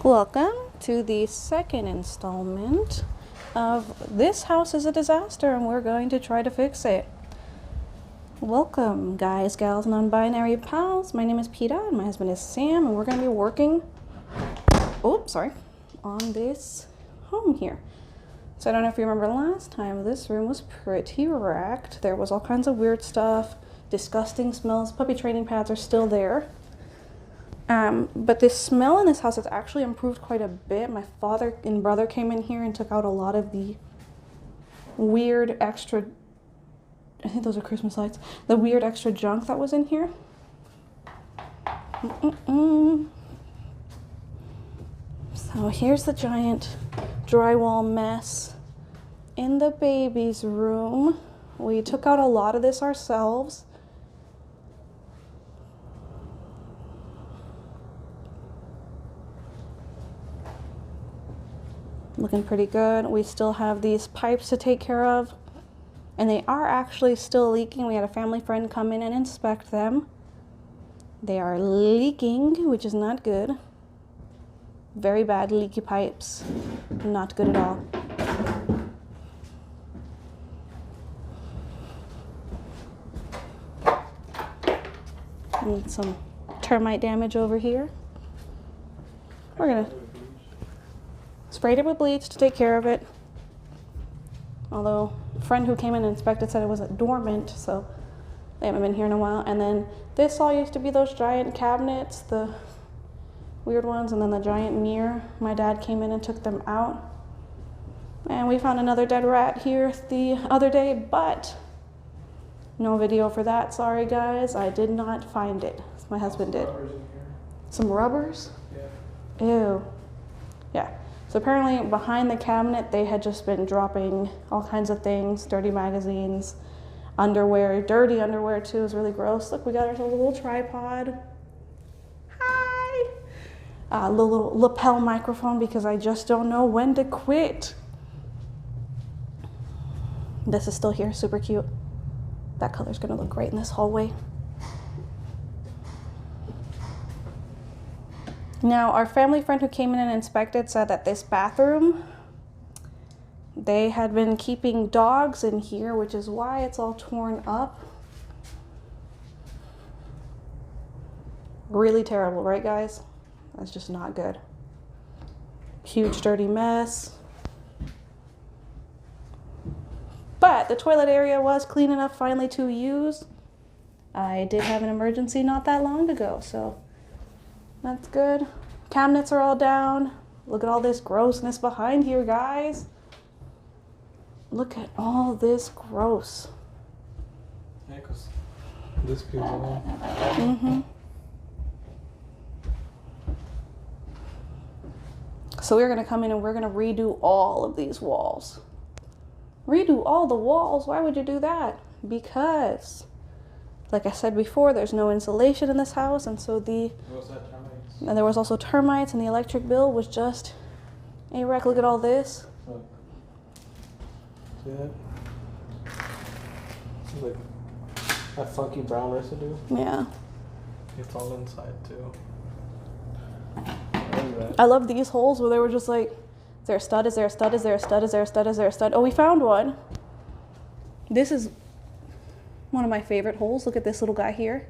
Welcome to the second installment of This House is a Disaster and we're going to try to fix it. Welcome, guys, gals, non-binary pals. My name is Peta and my husband is Sam, and we're going to be working on this home here. So I don't know if you remember last time, this room was pretty wrecked. There was all kinds of weird stuff, disgusting smells. Puppy training pads are still there. But the smell in this house has actually improved quite a bit. My father and brother came in here and took out a lot of the weird extra, I think those are Christmas lights, the weird extra junk that was in here. So here's the giant drywall mess in the baby's room. We took out a lot of this ourselves. Looking pretty good. We still have these pipes to take care of, and they are actually still leaking. We had a family friend come in and inspect them. They are leaking, which is not good. Very bad leaky pipes. Not good at all. And some termite damage over here. We're gonna sprayed it with bleach to take care of it. Although a friend who came in and inspected said it wasn't dormant, so they haven't been here in a while. And then this all used to be those giant cabinets, the weird ones, and then the giant mirror. My dad came in and took them out. And we found another dead rat here the other day, but no video for that. Sorry, guys. I did not find it. My husband did. Some rubbers? Yeah. Ew. Yeah. So apparently behind the cabinet, they had just been dropping all kinds of things, dirty magazines, underwear, dirty underwear too. It was really gross. Look, we got ourselves a little tripod. Hi! A little lapel microphone because I just don't know when to quit. This is still here, super cute. That color's gonna look great in this hallway. Now, our family friend who came in and inspected said that this bathroom, they had been keeping dogs in here, which is why it's all torn up. Really terrible, right, guys? That's just not good. Huge dirty mess. But the toilet area was clean enough finally to use. I did have an emergency not that long ago, so that's good. Cabinets are all down. Look at all this grossness behind here, guys. Look at all this gross. Yeah, because this peels off. So we're going to come in and we're going to redo all of these walls. Redo all the walls? Why would you do that? Because, like I said before, there's no insulation in this house, and so and there was also termites, and the electric bill was just a wreck. Look at all this. Look. See that? It's like that funky brown residue. Yeah. It's all inside too. I love these holes where they were just like, is there a stud? Is there a stud? Is there a stud? Is there a stud? Is there a stud? Oh, we found one. This is one of my favorite holes. Look at this little guy here.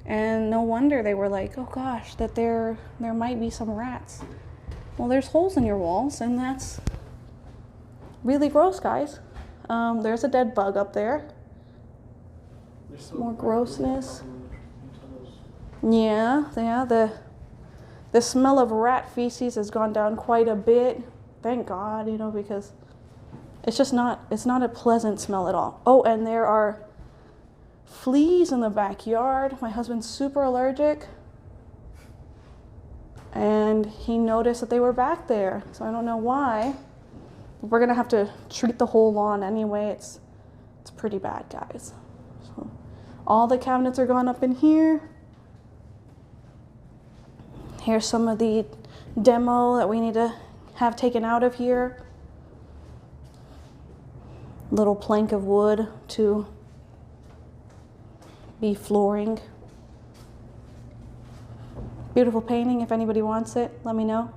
And no wonder they were like, oh gosh, that there might be some rats. Well, there's holes in your walls, and that's really gross, guys. There's a dead bug up there. More grossness. Yeah, the smell of rat feces has gone down quite a bit. Thank God, because it's not a pleasant smell at all. Oh, and there are fleas in the backyard. My husband's super allergic, and he noticed that they were back there, so I don't know why. We're gonna have to treat the whole lawn anyway. It's pretty bad, guys. So all the cabinets are gone up in here. Here's some of the demo that we need to have taken out of here. Little plank of wood to be flooring. Beautiful painting. If anybody wants it, let me know.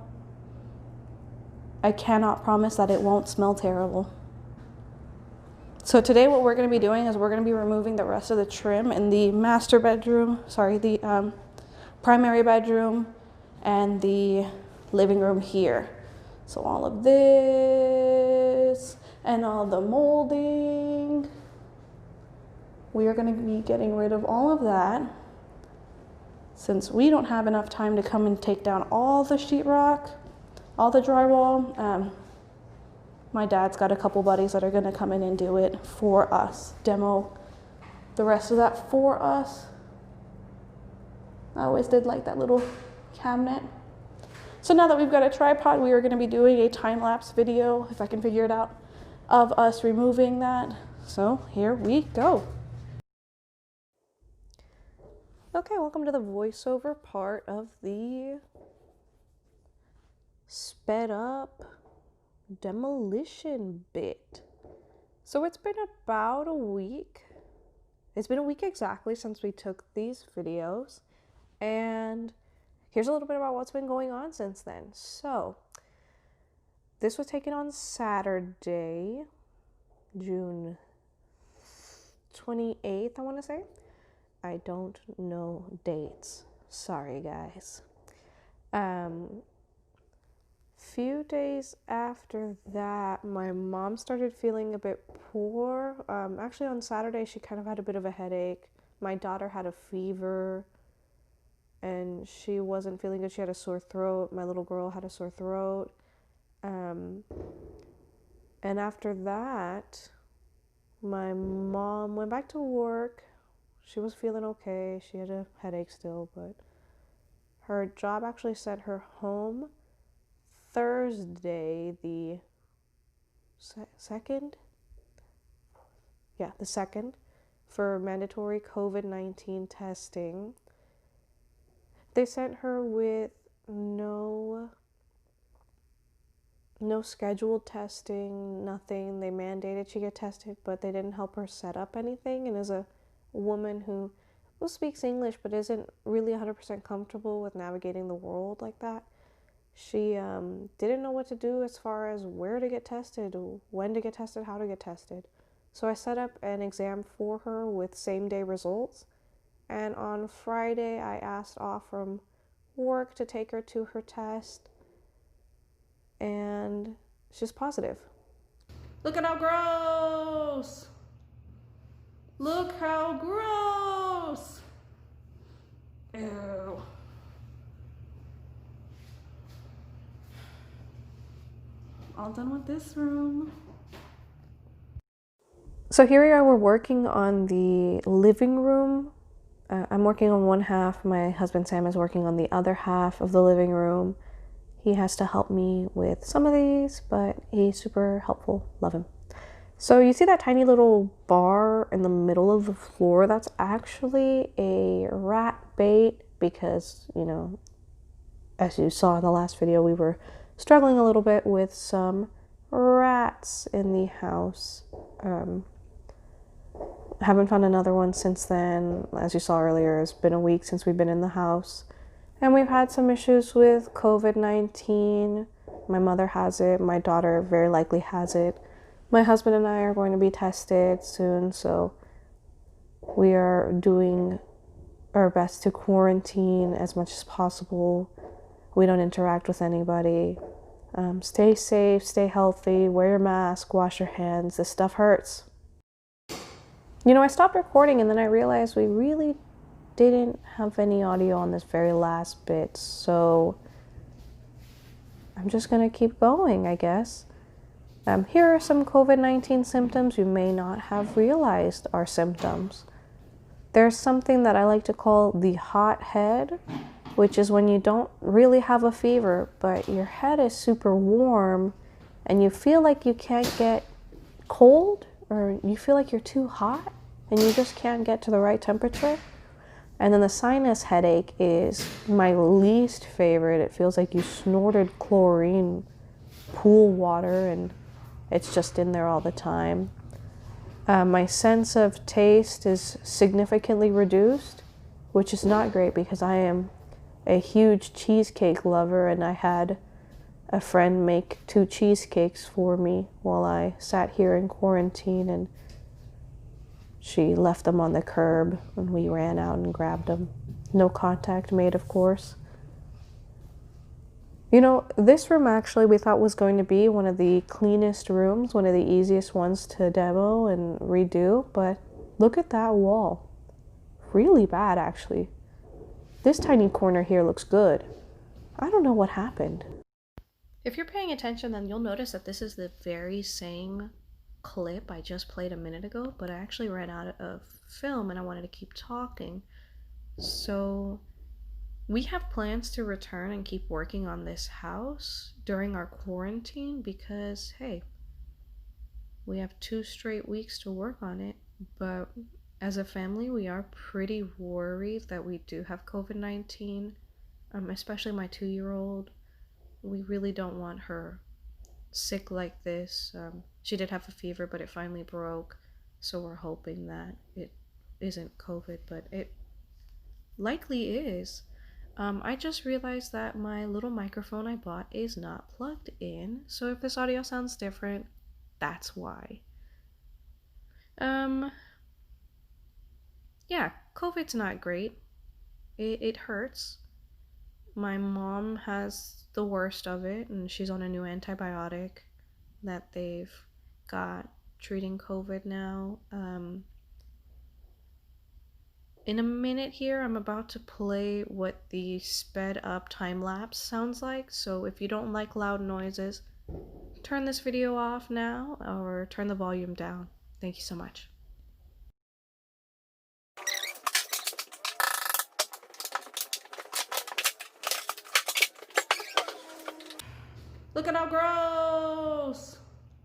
I cannot promise that it won't smell terrible. So today what we're going to be doing is we're going to be removing the rest of the trim in the master bedroom, the primary bedroom and the living room here. So all of this and all the molding, we are going to be getting rid of all of that since we don't have enough time to come and take down all the sheetrock, all the drywall. My dad's got a couple buddies that are going to come in and do it for us, demo the rest of that for us. I always did like that little cabinet. So now that we've got a tripod, we are going to be doing a time-lapse video, if I can figure it out, of us removing that. So here we go. Okay, welcome to the voiceover part of the sped up demolition bit. So it's been about a week. It's been a week exactly since we took these videos, and here's a little bit about what's been going on since then. So this was taken on Saturday, June 28th, I want to say. I don't know dates. Sorry, guys. Few days after that, my mom started feeling a bit poor. Actually, on Saturday, she kind of had a bit of a headache. My daughter had a fever, and she wasn't feeling good. She had a sore throat. My little girl had a sore throat. And after that, my mom went back to work. She was feeling okay. She had a headache still, but her job actually sent her home Thursday, the 2nd? Yeah, the 2nd, for mandatory COVID-19 testing. They sent her with no scheduled testing, nothing. They mandated she get tested, but they didn't help her set up anything. And as a woman who speaks English but isn't really 100% comfortable with navigating the world like that, she didn't know what to do as far as where to get tested, when to get tested, how to get tested. So I set up an exam for her with same-day results. And on Friday, I asked off from work to take her to her test. And she's positive. Look at how gross! Look how gross! Ew. All done with this room. So here we are, we're working on the living room. I'm working on one half. My husband Sam is working on the other half of the living room. He has to help me with some of these, but he's super helpful. Love him. So you see that tiny little bar in the middle of the floor? That's actually a rat bait because, you know, as you saw in the last video, we were struggling a little bit with some rats in the house. Haven't found another one since then. As you saw earlier, it's been a week since we've been in the house. And we've had some issues with COVID-19. My mother has it. My daughter very likely has it. My husband and I are going to be tested soon, so we are doing our best to quarantine as much as possible. We don't interact with anybody. Stay safe, stay healthy, wear your mask, wash your hands. This stuff hurts. You know, I stopped recording and then I realized we really didn't have any audio on this very last bit, so I'm just gonna keep going, I guess. Here are some COVID-19 symptoms you may not have realized are symptoms. There's something that I like to call the hot head, which is when you don't really have a fever, but your head is super warm and you feel like you can't get cold, or you feel like you're too hot and you just can't get to the right temperature. And then the sinus headache is my least favorite. It feels like you snorted chlorine pool water and it's just in there all the time. My sense of taste is significantly reduced, which is not great because I am a huge cheesecake lover, and I had a friend make 2 cheesecakes for me while I sat here in quarantine, and she left them on the curb when we ran out and grabbed them. No contact made, of course. You know, this room actually we thought was going to be one of the cleanest rooms, one of the easiest ones to demo and redo, but look at that wall. Really bad, actually. This tiny corner here looks good. I don't know what happened. If you're paying attention, then you'll notice that this is the very same clip I just played a minute ago, but I actually ran out of film and I wanted to keep talking. So we have plans to return and keep working on this house during our quarantine because, hey, we have 2 straight weeks to work on it. But as a family, we are pretty worried that we do have COVID-19, especially my 2-year-old. We really don't want her sick like this. She did have a fever, but it finally broke. So we're hoping that it isn't COVID, but it likely is. I just realized that my little microphone I bought is not plugged in, so if this audio sounds different, that's why. Yeah, COVID's not great. It hurts. My mom has the worst of it, and she's on a new antibiotic that they've got treating COVID now. In a minute here, I'm about to play what the sped up time lapse sounds like, so if you don't like loud noises, turn this video off now or turn the volume down. Thank you so much. Look at how gross!